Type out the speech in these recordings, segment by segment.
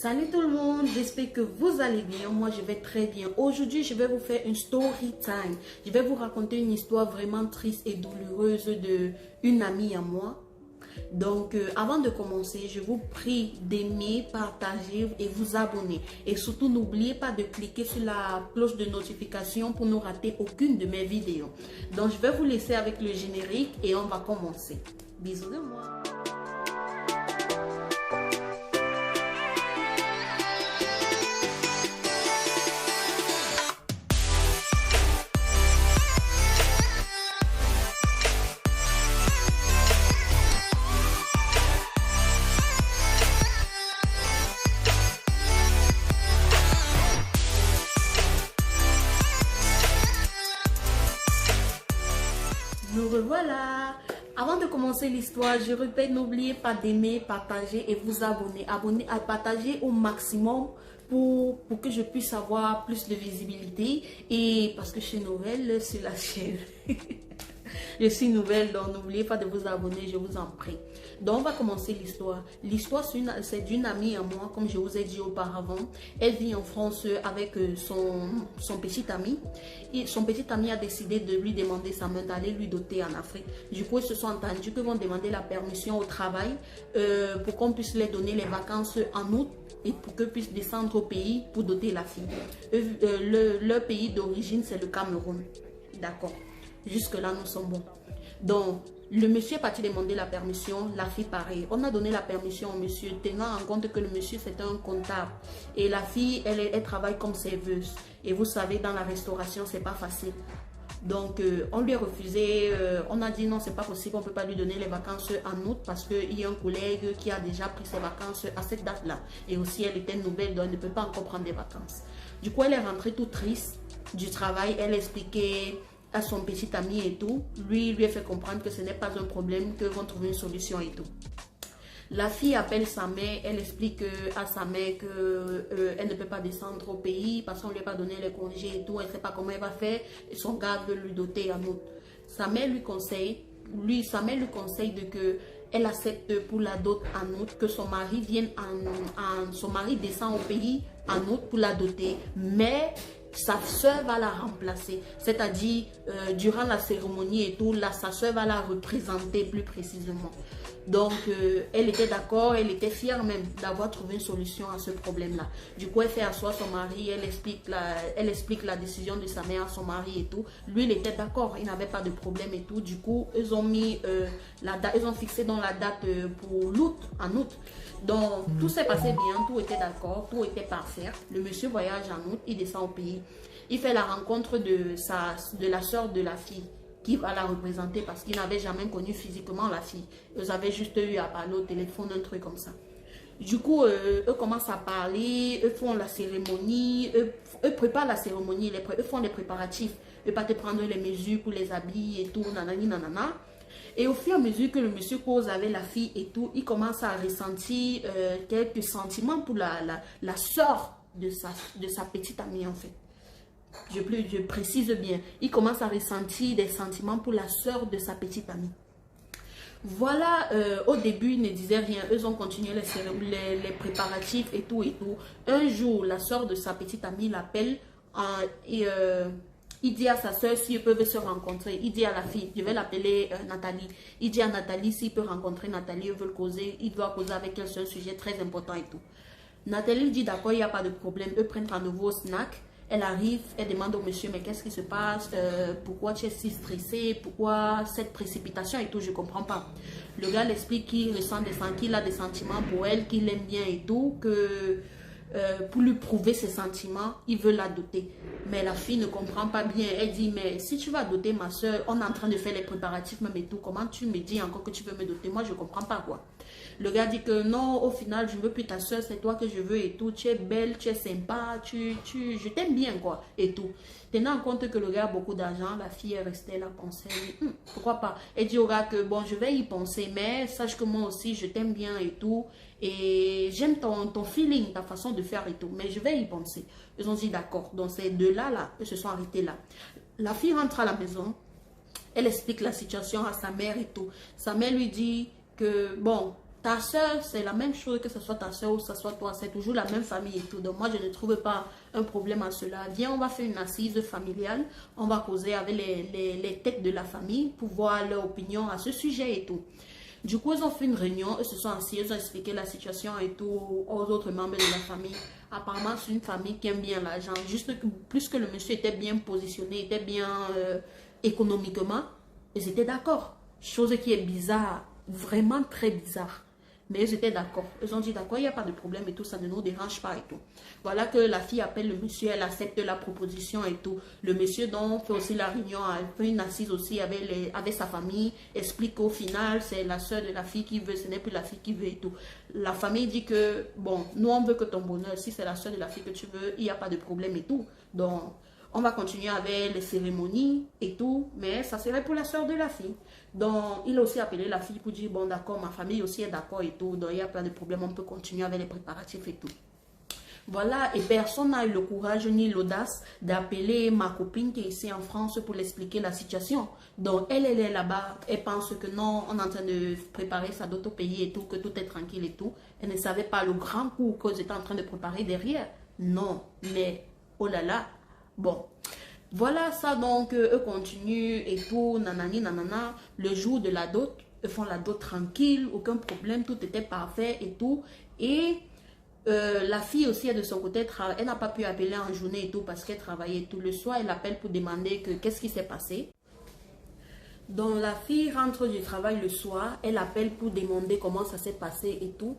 Salut tout le monde, j'espère que vous allez bien. Moi je vais très bien. Aujourd'hui je vais vous faire une story time. Je vais vous raconter une histoire vraiment triste et douloureuse de une amie à moi. Donc avant de commencer, je vous prie d'aimer, partager et vous abonner. Et surtout n'oubliez pas de cliquer sur la cloche de notification pour ne rater aucune de mes vidéos. Donc je vais vous laisser avec le générique et on va commencer. Bisous de moi. Nous revoilà. Avant de commencer l'histoire, je répète, n'oubliez pas d'aimer, partager et vous abonner. Abonner à partager au maximum pour que je puisse avoir plus de visibilité. Et parce que je suis nouvelle sur la chaîne. Je suis nouvelle, donc n'oubliez pas de vous abonner, je vous en prie. Donc on va commencer l'histoire. L'histoire c'est d'une amie à moi, comme je vous ai dit auparavant. Elle vit en France avec son petit ami. Et son petit ami a décidé de lui demander sa main, d'aller lui doter en Afrique. Du coup, ils se sont entendus qu'ils vont demander la permission au travail pour qu'on puisse leur donner les vacances en août et pour qu'ils puissent descendre au pays pour doter la fille. Leur pays d'origine, c'est le Cameroun. D'accord. Jusque-là, nous sommes bons. Donc, le monsieur est parti demander la permission, la fille pareil. On a donné la permission au monsieur, tenant en compte que le monsieur c'est un comptable. Et la fille, elle travaille comme serveuse. Et vous savez, dans la restauration, c'est pas facile. Donc, on lui a refusé, on a dit non, c'est pas possible, on peut pas lui donner les vacances en août parce qu'il y a un collègue qui a déjà pris ses vacances à cette date-là. Et aussi, elle était nouvelle, donc elle ne peut pas encore prendre des vacances. Du coup, elle est rentrée toute triste du travail, elle expliquait à son petit ami et tout, lui a fait comprendre que ce n'est pas un problème, qu'ils vont trouver une solution et tout. La fille appelle sa mère, elle explique à sa mère qu'elle ne peut pas descendre au pays parce qu'on ne lui a pas donné les congés et tout, elle ne sait pas comment elle va faire, et son gars veut lui doter en août. Sa mère lui conseille, de que elle accepte pour la dot en août, que son mari vienne son mari descend au pays en août pour la doter, mais sa soeur va la remplacer, c'est-à-dire durant la cérémonie et tout, là, sa soeur va la représenter plus précisément. Donc, elle était d'accord, elle était fière même d'avoir trouvé une solution à ce problème-là. Du coup, elle fait asseoir son mari, elle explique la décision de sa mère à son mari et tout. Lui, il était d'accord, il n'avait pas de problème et tout. Du coup, ils ont mis ils ont fixé dans la date pour l'août, en août. Donc, tout s'est passé bien, tout était d'accord, tout était parfait. Le monsieur voyage en août, il descend au pays. Il fait la rencontre de la soeur de la fille qui va la représenter parce qu'il n'avait jamais connu physiquement la fille. Ils avaient juste eu à parler au téléphone, un truc comme ça. Du coup, eux commencent à parler, eux font la cérémonie, eux préparent la cérémonie, eux font les préparatifs. Eux partent prendre les mesures pour les habits et tout, nanani, nanana. Et au fur et à mesure que le monsieur cause avec la fille et tout, il commence à ressentir quelques sentiments pour la soeur de sa petite amie en fait. Je précise bien, il commence à ressentir des sentiments pour la soeur de sa petite amie. Voilà, au début, ils ne disaient rien. Eux ont continué les préparatifs et tout et tout. Un jour, la soeur de sa petite amie l'appelle et il dit à sa soeur s'ils peuvent se rencontrer. Il dit à la fille, je vais l'appeler Nathalie. Il dit à Nathalie s'il peut rencontrer Nathalie, ils veulent causer. Il doit causer avec elle sur un sujet très important et tout. Nathalie dit d'accord, il n'y a pas de problème. Eux prennent un nouveau snack. Elle arrive, elle demande au monsieur, mais qu'est-ce qui se passe? Pourquoi tu es si stressé? Pourquoi cette précipitation et tout? Je ne comprends pas. Le gars l'explique qu'il a des sentiments pour elle, qu'il aime bien et tout, que pour lui prouver ses sentiments, il veut la doter. Mais la fille ne comprend pas bien. Elle dit, mais si tu vas doter ma soeur, on est en train de faire les préparatifs même et tout, comment tu me dis encore que tu veux me doter? Moi, je ne comprends pas quoi. Le gars dit que non, au final, je ne veux plus ta soeur, c'est toi que je veux et tout. Tu es belle, tu es sympa, je t'aime bien quoi et tout. Tenant en compte que le gars a beaucoup d'argent, la fille est restée là, pensée, pourquoi pas. Elle dit au gars que bon, je vais y penser, mais sache que moi aussi, je t'aime bien et tout. Et j'aime ton feeling, ta façon de faire et tout, mais je vais y penser. Ils ont dit d'accord. Donc ces deux-là, ils se sont arrêtés là. La fille rentre à la maison, elle explique la situation à sa mère et tout. Sa mère lui dit que bon, ta soeur, c'est la même chose que ce soit ta soeur ou que ce soit toi. C'est toujours la même famille et tout. Donc moi, je ne trouve pas un problème à cela. Viens, on va faire une assise familiale. On va causer avec les têtes de la famille pour voir leur opinion à ce sujet et tout. Du coup, ils ont fait une réunion, ils se sont assis, ils ont expliqué la situation et tout aux autres membres de la famille. Apparemment, c'est une famille qui aime bien l'argent. Juste que, plus que le monsieur était bien positionné, était bien économiquement, ils étaient d'accord. Chose qui est bizarre, vraiment très bizarre. Mais ils étaient d'accord. Ils ont dit d'accord, il n'y a pas de problème et tout, ça ne nous dérange pas et tout. Voilà que la fille appelle le monsieur, elle accepte la proposition et tout. Le monsieur donc fait aussi la réunion, elle fait une assise aussi avec sa famille, explique qu'au final, c'est la soeur de la fille qui veut, ce n'est plus la fille qui veut et tout. La famille dit que, bon, nous on veut que ton bonheur, si c'est la soeur de la fille que tu veux, il n'y a pas de problème et tout. Donc, on va continuer avec les cérémonies et tout, mais ça serait pour la soeur de la fille. Donc, il a aussi appelé la fille pour dire, bon d'accord, ma famille aussi est d'accord et tout, donc il n'y a pas de problème, on peut continuer avec les préparatifs et tout. Voilà, et personne n'a eu le courage ni l'audace d'appeler ma copine qui est ici en France pour l'expliquer la situation. Donc, elle est là-bas, elle pense que non, on est en train de préparer ça d'autres pays et tout, que tout est tranquille et tout. Elle ne savait pas le grand coup que j'étais en train de préparer derrière. Non, mais oh là là. Bon, voilà ça, donc eux continuent et tout, nanani, nanana. Le jour de la dot, eux font la dot tranquille, aucun problème, tout était parfait et tout. Et la fille aussi, elle, de son côté, elle n'a pas pu appeler en journée et tout parce qu'elle travaillait tout le soir. Elle appelle pour demander qu'est-ce qui s'est passé. Donc la fille rentre du travail le soir, elle appelle pour demander comment ça s'est passé et tout.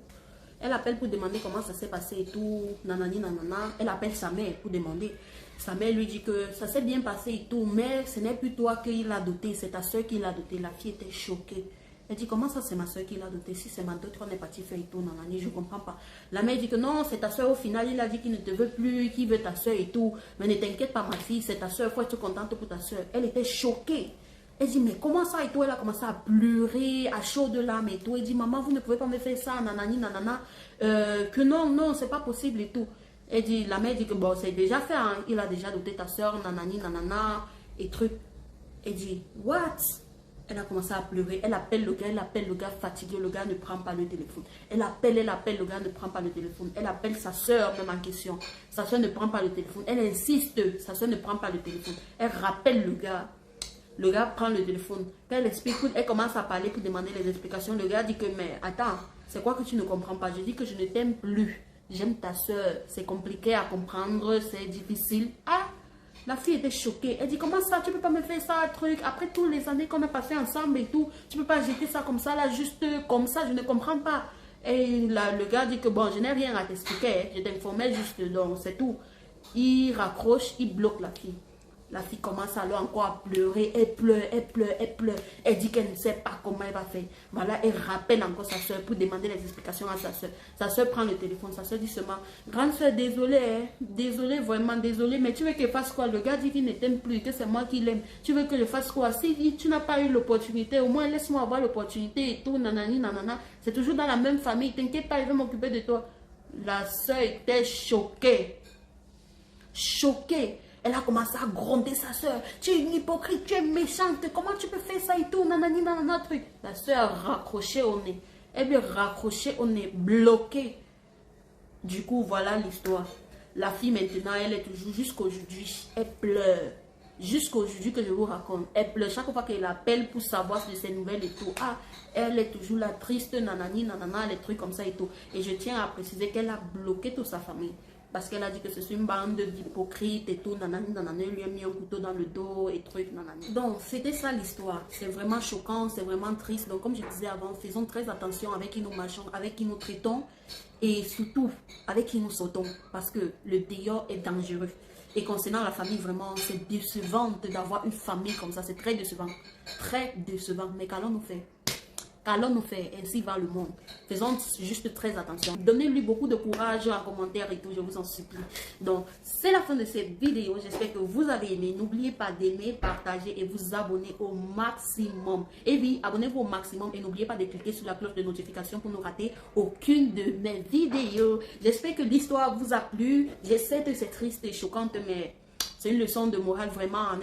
Elle appelle pour demander comment ça s'est passé et tout, nanani, nanana. Elle appelle sa mère pour demander. Sa mère lui dit que ça s'est bien passé et tout, mais ce n'est plus toi qui l'a doté, c'est ta soeur qui l'a doté. La fille était choquée. Elle dit, comment ça c'est ma soeur qui l'a doté? Si c'est ma dot, on est parti faire et tout, nanani, je ne comprends pas. La mère dit que non, c'est ta soeur au final, il a dit qu'il ne te veut plus, qu'il veut ta soeur et tout. Mais ne t'inquiète pas ma fille, c'est ta soeur, il faut être contente pour ta soeur. Elle était choquée. Elle dit, mais comment ça et tout? Elle a commencé à pleurer, à chaud de larmes et tout. Elle dit, maman, vous ne pouvez pas me faire ça, nanani, nanana. Que non, non, c'est pas possible et tout. Elle dit, la mère dit que bon, c'est déjà fait, hein. Il a déjà doté ta soeur, nanani, nanana, et truc. Elle dit, what? Elle a commencé à pleurer. Elle appelle le gars fatigué. Le gars ne prend pas le téléphone. Elle appelle, le gars ne prend pas le téléphone. Elle appelle sa soeur, même en question. Sa soeur ne prend pas le téléphone. Elle insiste, sa soeur ne prend pas le téléphone. Elle rappelle le gars. Le gars prend le téléphone. Quand elle explique, elle commence à parler pour demander les explications. Le gars dit que, mais attends, c'est quoi que tu ne comprends pas? Je dis que je ne t'aime plus. J'aime ta soeur. C'est compliqué à comprendre, c'est difficile. Ah, la fille était choquée. Elle dit, comment ça, tu peux pas me faire ça, un truc? Après toutes les années qu'on a passé ensemble et tout, tu peux pas jeter ça comme ça, là, juste comme ça, je ne comprends pas. Et là, le gars dit que, bon, je n'ai rien à t'expliquer. Hein. Je t'informais juste, donc c'est tout. Il raccroche, il bloque la fille. La fille commence alors encore à pleurer. Elle pleure, elle pleure, elle pleure. Elle dit qu'elle ne sait pas comment elle va faire. Voilà, elle rappelle encore sa soeur pour demander les explications à sa soeur. Sa soeur prend le téléphone. Sa soeur dit seulement, grande soeur, désolée, hein. Désolée, vraiment désolée. Mais tu veux qu'elle fasse quoi? Le gars dit qu'il ne t'aime plus, que c'est moi qui l'aime. Tu veux que je fasse quoi? Si tu n'as pas eu l'opportunité, au moins laisse-moi avoir l'opportunité et tout, nanani, nanana. C'est toujours dans la même famille. T'inquiète pas, je vais m'occuper de toi. La soeur était choquée. Choquée. Elle a commencé à gronder sa soeur. Tu es une hypocrite, tu es méchante. Comment tu peux faire ça et tout, nanani, nanana, truc. La soeur a raccroché au nez. Elle lui a raccroché au nez, bloqué. Du coup, voilà l'histoire. La fille, maintenant, elle est toujours, jusqu'aujourd'hui, elle pleure. Jusqu'aujourd'hui que je vous raconte. Elle pleure chaque fois qu'elle appelle pour savoir de ses nouvelles et tout. Ah, elle est toujours là, triste, nanani, nanana, les trucs comme ça et tout. Et je tiens à préciser qu'elle a bloqué toute sa famille. Parce qu'elle a dit que c'est une bande d'hypocrites et tout, nanani, nanani, elle lui a mis un couteau dans le dos et trucs, nanani. Donc, c'était ça l'histoire. C'est vraiment choquant, c'est vraiment triste. Donc, comme je disais avant, faisons très attention avec qui nous marchons, avec qui nous traitons et surtout avec qui nous sautons. Parce que le dehors est dangereux. Et concernant la famille, vraiment, c'est décevant d'avoir une famille comme ça. C'est très décevant. Très décevant. Mais qu'allons-nous faire? Qu'allons-nous faire? Ainsi va le monde. Faisons juste très attention. Donnez-lui beaucoup de courage en commentaire et tout, je vous en supplie. Donc, c'est la fin de cette vidéo. J'espère que vous avez aimé. N'oubliez pas d'aimer, partager et vous abonner au maximum. Et oui, abonnez-vous au maximum et n'oubliez pas de cliquer sur la cloche de notification pour ne rater aucune de mes vidéos. J'espère que l'histoire vous a plu. Je sais que c'est triste et choquante, mais c'est une leçon de morale vraiment à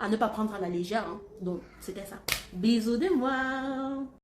ne pas prendre à la légère. Hein. Donc, c'était ça. Bisous de moi.